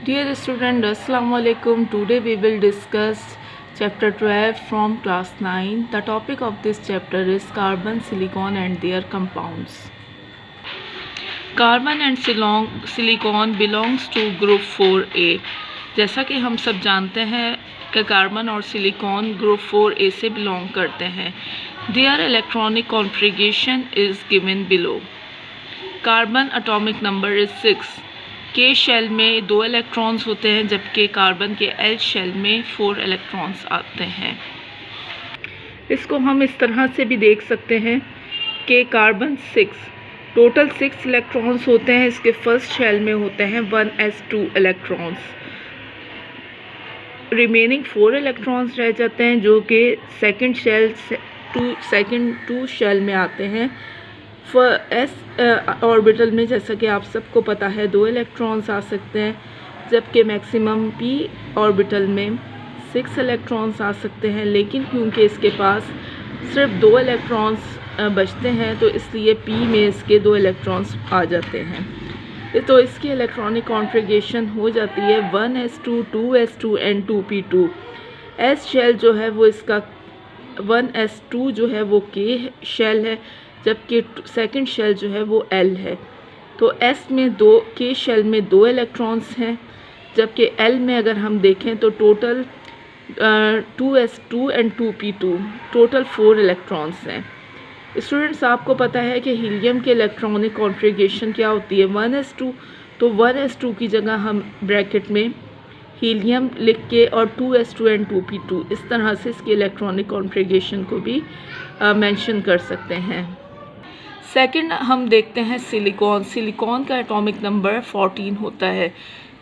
Dear student, Assalamu alaikum. Today we will discuss chapter 12 from class 9. The topic of this chapter is carbon, silicon and their compounds. Carbon and silicon belongs to group 4A. जैसा कि हम सब जानते हैं कि carbon और silicon group 4A से belong करते हैं. Their electronic configuration is given below. Carbon atomic number is 6. के शेल में 2 इलेक्ट्रॉन्स होते हैं जबकि कार्बन के एल शेल में 4 इलेक्ट्रॉन्स आते हैं. इसको हम इस तरह से भी देख सकते हैं कि कार्बन 6 टोटल 6 इलेक्ट्रॉन्स होते हैं. इसके फर्स्ट शेल में होते हैं 1s2 इलेक्ट्रॉन्स. रिमेनिंग 4 इलेक्ट्रॉन्स रह जाते हैं जो कि सेकंड टू शेल में आते हैं. एस ऑर्बिटल में जैसा कि आप सबको पता है 2 इलेक्ट्रॉन्स आ सकते हैं जबकि मैक्सिमम पी ऑर्बिटल में 6 इलेक्ट्रॉन्स आ सकते हैं. लेकिन क्योंकि इसके पास सिर्फ 2 इलेक्ट्रॉन्स बचते हैं तो इसलिए पी में इसके 2 इलेक्ट्रॉन्स आ जाते हैं. तो इसकी इलेक्ट्रॉनिक कॉन्फ़िगरेशन हो जाती है 1s2 2s2 and 2p2. S shell जो है वो इसका 1s2 जो है वो के शेल है जबकि सेकंड शेल जो है वो एल है. तो एस में के शेल में 2 इलेक्ट्रॉन्स हैं जबकि एल में अगर हम देखें तो total 2s2 and 2p2 total 4 electrons हैं. स्टूडेंट्स, आपको पता है कि हीलियम के इलेक्ट्रॉनिक कॉन्फ़िगरेशन क्या होती है 1s2. तो 1s2 की जगह हम ब्रैकेट में हीलियम लिख के और 2s2 एंड 2p2 इस तरह से इसकी इलेक्ट्रॉनिक कॉन्फ़िगरेशन को भी मेंशन कर सकते हैं. सेकंड हम देखते हैं सिलिकॉन. सिलिकॉन का एटॉमिक नंबर 14 होता है.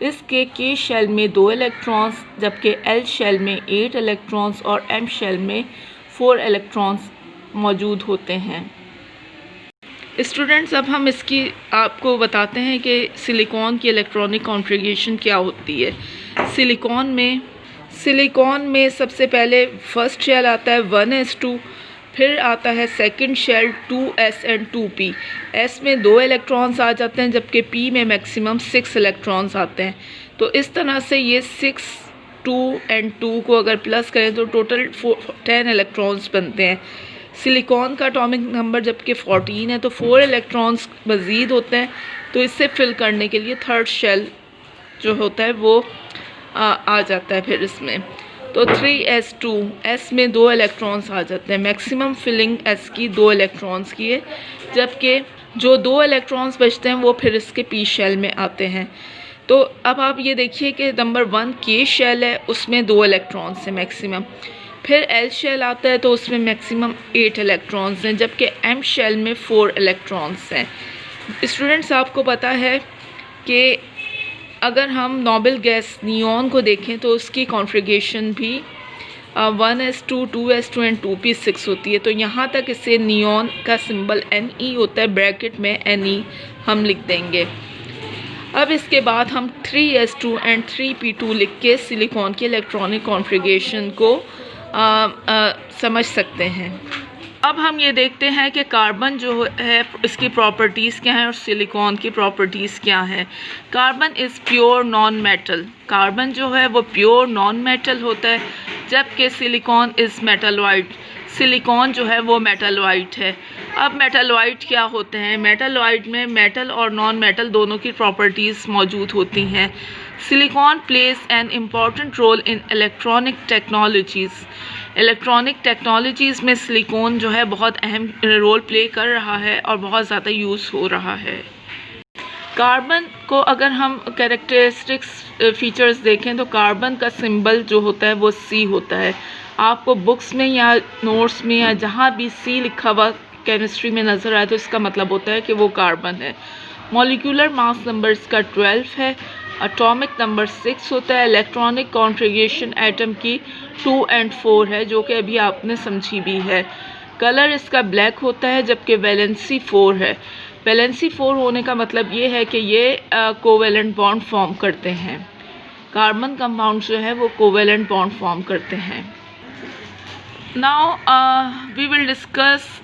इसके के शेल में 2 इलेक्ट्रॉन्स जबकि एल शेल में 8 इलेक्ट्रॉन्स और एम शेल में 4 इलेक्ट्रॉन्स मौजूद होते हैं. स्टूडेंट्स, अब हम इसकी आपको बताते हैं कि सिलिकॉन की इलेक्ट्रॉनिक कॉन्फ़िगरेशन क्या होती है. सिलिकॉन में सबसे पहले फर्स्ट शेल आता है 1s2. फिर आता है second shell 2s and 2p. s में 2 इलेक्ट्रॉन्स आ जाते हैं जबकि p में मैक्सिमम 6 इलेक्ट्रॉन्स आते हैं. तो इस तरह से ये 6 2 एंड 2 को अगर प्लस करें तो टोटल 10 इलेक्ट्रॉन्स बनते हैं. सिलिकॉन का एटॉमिक नंबर जबकि 14 है तो 4 इलेक्ट्रॉन्स मज़ीद होते हैं. तो इससे फिल करने के लिए थर्ड शेल जो होता है वो आ जाता है फिर इसमें. तो 3s2 s में 2 इलेक्ट्रॉन्स आ जाते हैं. मैक्सिमम फिलिंग s की 2 इलेक्ट्रॉन्स की है जबकि जो 2 इलेक्ट्रॉन्स बचते हैं वो फिर इसके p शेल में आते हैं. तो अब आप ये देखिए कि नंबर 1 के शेल है उसमें 2 इलेक्ट्रॉन्स हैं मैक्सिमम. फिर एल शेल आता है तो उसमें मैक्सिमम 8 इलेक्ट्रॉन्स हैं जबकि एम शेल में 4 इलेक्ट्रॉन्स हैं. स्टूडेंट्स, आपको पता है कि अगर हम नोबल गैस नियॉन को देखें तो उसकी कॉन्फ़िगरेशन भी 1s2 2s2 एंड 2p6 होती है. तो यहाँ तक इससे नियॉन का सिंबल Ne होता है. ब्रैकेट में Ne हम लिख देंगे. अब इसके बाद हम 3s2 एंड 3p2 लिख के सिलिकॉन की इलेक्ट्रॉनिक कॉन्फ़िगरेशन को समझ सकते हैं. अब हम ये देखते हैं कि कार्बन जो है इसकी प्रॉपर्टीज़ क्या हैं और सिलिकॉन की प्रॉपर्टीज़ क्या हैं. Carbon is pure non metal. Carbon जो है वो प्योर नॉन मेटल होता है जबकि सिलिकॉन इज़ मेटलॉइड. सिलिकॉन जो है वो मेटलॉइड है. अब मेटलॉइड क्या होते हैं. मेटलॉइड में मेटल और नॉन मेटल दोनों की प्रॉपर्टीज़ मौजूद होती हैं. Silicon plays an important role in electronic technologies. Electronic technologies में सिलिकॉन जो है बहुत अहम रोल प्ले कर रहा है और बहुत ज़्यादा यूज़ हो रहा है. कार्बन को अगर हम कैरेक्टरिस्टिक्स फीचर्स देखें तो कार्बन का सिंबल जो होता है वो C होता है. आपको बुक्स में या नोट्स में या जहाँ भी C लिखा हुआ केमिस्ट्री में नज़र आए तो इसका मतलब होता है कि वो कार्बन है. मॉलिक्यूलर मास नंबर इसका 12 है. एटॉमिक नंबर 6 होता है. इलेक्ट्रॉनिक कॉन्फ़िगरेशन एटम की 2 एंड 4 है जो कि अभी आपने समझी भी है. कलर इसका ब्लैक होता है जबकि वैलेंसी 4 है. वैलेंसी 4 होने का मतलब ये है कि ये कोवेलेंट बॉन्ड फॉर्म करते हैं. कार्बन कंपाउंड जो है वो कोवेलेंट बॉन्ड फॉर्म करते हैं. Now we will discuss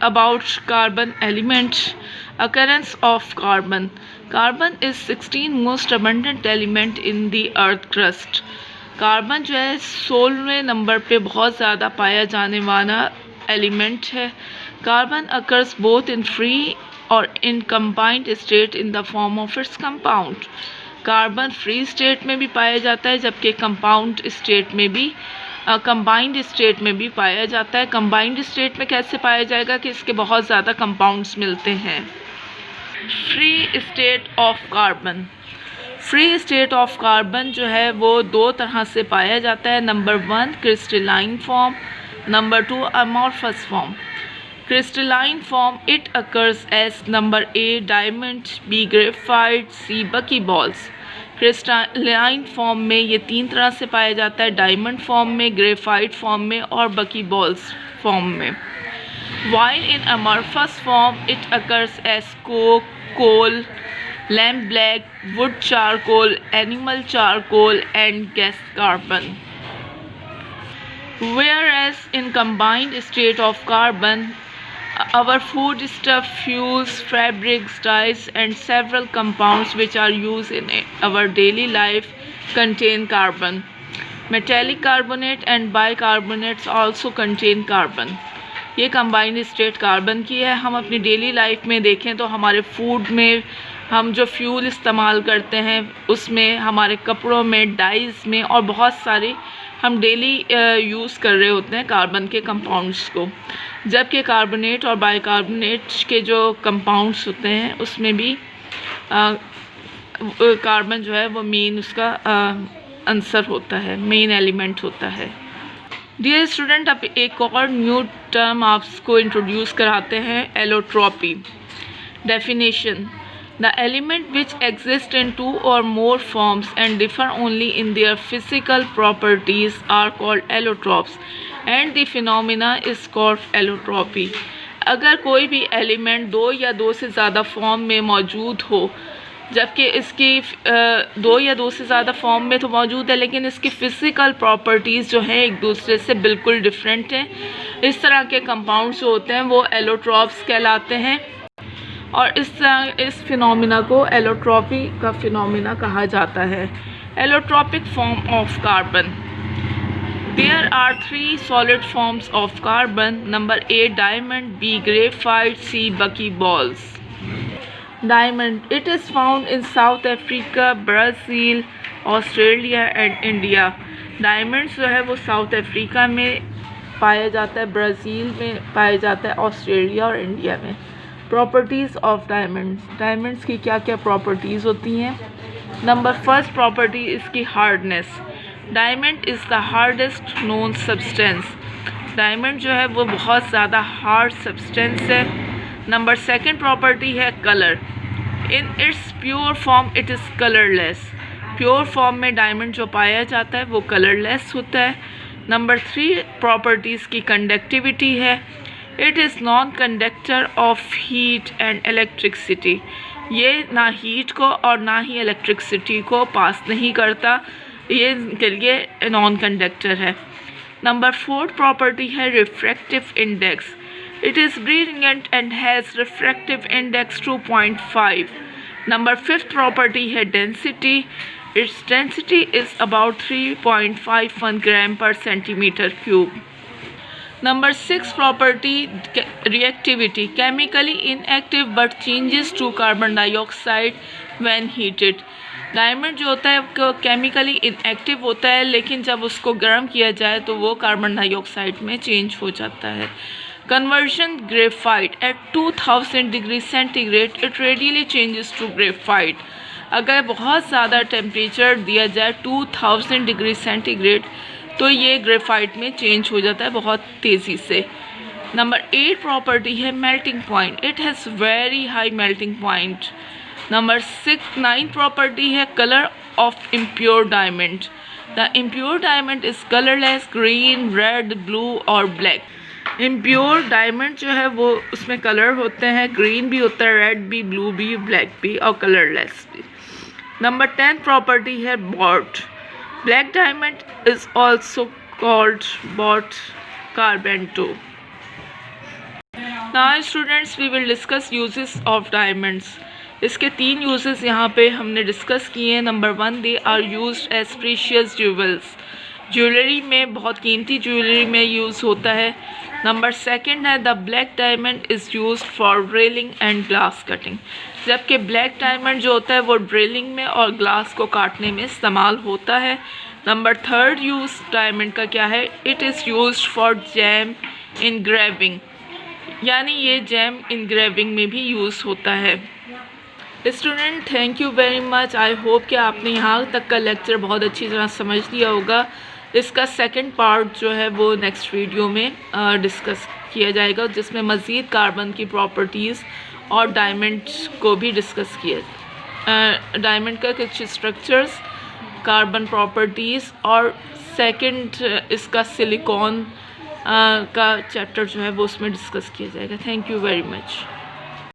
about carbon elements. Occurrence of carbon. Carbon is 16 most abundant element in the earth crust. Carbon जो है 16वें नंबर पे बहुत ज़्यादा पाया जाने वाला एलिमेंट है। Carbon occurs both in free और in combined state in the form of its compound. Carbon free state में भी पाया जाता है जबकि कंपाउंड स्टेट में भी कंबाइंड स्टेट में भी पाया जाता है। कंबाइंड स्टेट में कैसे पाया जाएगा कि इसके बहुत ज़्यादा कंपाउंड्स मिलते हैं। Free state of carbon. Free state of carbon जो है वो दो तरह से पाया जाता है। Number 1 crystalline form, number 2 amorphous form. Crystalline form it occurs as number A diamond, B graphite, C bucky balls. Crystalline form में ये 3 तरह से पाया जाता है, डायमंड फॉर्म में, ग्रेफाइट फॉर्म में और बकी बॉल्स फॉर्म में। While in amorphous form it occurs as coke, coal, lamp black, wood charcoal, animal charcoal and gas carbon. Whereas in combined state of carbon, our foodstuff, fuels, fabrics, dyes and several compounds which are used in our daily life contain carbon. Metallic carbonate and bicarbonates also contain carbon. ये combined state carbon की है। हम अपनी daily life में देखें तो हमारे food में, हम जो फ्यूल इस्तेमाल करते हैं उसमें, हमारे कपड़ों में, डाइज़ में और बहुत सारे हम डेली यूज़ कर रहे होते हैं कार्बन के कंपाउंड्स को। जबकि कार्बोनेट और बाइकार्बोनेट के जो कंपाउंड्स होते हैं उसमें भी कार्बन जो है वो मेन उसका आंसर होता है, मेन एलिमेंट होता है। डियर स्टूडेंट, अब एक और न्यू टर्म आपको इंट्रोड्यूस कराते हैं, allotropy. Definition: the element which exist in 2 or more forms and differ only in their physical properties are called allotropes and the phenomena is called allotropy। अगर कोई भी element 2 या 2 से ज़्यादा फॉर्म में मौजूद हो, जबकि इसकी 2 या 2 से ज़्यादा फॉर्म में तो मौजूद है लेकिन इसकी फ़िज़िकल प्रॉपर्टीज़ जो हैं एक दूसरे से बिल्कुल डिफरेंट हैं, इस तरह के कंपाउंड्स जो होते हैं वो एलोट्रॉप्स कहलाते हैं। और इस फिनोमिना को एलोट्रॉपी का फिनोमिना कहा जाता है। Allotropic form of carbon. There are 3 solid forms of carbon. Number A diamond, B graphite, C bucky balls. Diamond, it is found in South Africa, Brazil, Australia and India। Diamonds जो है वो south Africa में पाया जाता है, Brazil में पाया जाता है, ऑस्ट्रेलिया और इंडिया में। Properties of diamonds. डायमंड्स की क्या क्या प्रॉपर्टीज़ होती हैं? नंबर 1 प्रॉपर्टी इसकी hardness. Diamond is the hardest known substance. Diamond जो है वो बहुत ज़्यादा हार्ड सब्सटेंस है। नंबर 2 प्रॉपर्टी है colour. In its pure form it is colourless. Pure form में डायमंड जो पाया जाता है वो कलरलेस होता है। नंबर 3 प्रॉपर्टीज़ की कंडक्टिविटी है। It is non conductor of heat and electricity. ये ना हीट को और ना ही इलेक्ट्रिसिटी को पास नहीं करता, ये के लिए नॉन कंडक्टर है। नंबर 4 प्रॉपर्टी है refractive index. It is brilliant and has refractive index 2.5. Number 5 property है density. Its density is about 3.51 gram per centimeter cube. Number 6 property reactivity. Chemically inactive but changes to carbon dioxide when heated. Diamond जो होता है वो chemically inactive होता है लेकिन जब उसको गर्म किया जाए तो वो कार्बन डाइऑक्साइड में चेंज हो जाता है। Conversion graphite at 2000 degree centigrade it readily changes to graphite। अगर बहुत ज़्यादा टेम्परेचर दिया जाए 2000 डिग्री सेंटीग्रेड तो ये ग्रेफाइट में चेंज हो जाता है बहुत तेज़ी से। नंबर 8 प्रॉपर्टी है melting point. It has very high melting point. Number 9 property है colour of impure diamond. The impure diamond is colourless, green, red, blue और ब्लैक। इम्प्योर डायमंड जो है वो उसमें कलर होते हैं, ग्रीन भी होता है, रेड भी, ब्लू भी, ब्लैक भी और कलरलेस भी। नंबर 10 प्रॉपर्टी है bort. Black diamond is also called bort carbonado. Now students we will discuss uses of diamonds. इसके 3 यूजेस यहाँ पे हमने डिस्कस किए हैं। Number 1, they are used as precious jewels, jewellery में, बहुत कीमती ज्वेलरी में यूज़ होता है। नंबर 2 है the black diamond is used for drilling and glass cutting, जबकि ब्लैक डायमंड जो होता है वो ड्रिलिंग में और ग्लास को काटने में इस्तेमाल होता है। नंबर 3 यूज़ डायमंड का क्या है, it is used for jam engraving, यानी ये जैम इनग्रेविंग में भी यूज़ होता है। Student, thank you very much. I hope कि आपने यहाँ तक का लेक्चर बहुत अच्छी तरह समझ लिया होगा। इसका सेकंड पार्ट जो है वो नेक्स्ट वीडियो में डिस्कस किया जाएगा, जिसमें मज़ीद कार्बन की प्रॉपर्टीज़ और डायमंड को भी डिस्कस किया, डायमंड का कुछ स्ट्रक्चर्स, कार्बन प्रॉपर्टीज़ और सेकंड इसका सिलिकॉन का चैप्टर जो है वो उसमें डिस्कस किया जाएगा। Thank you very much.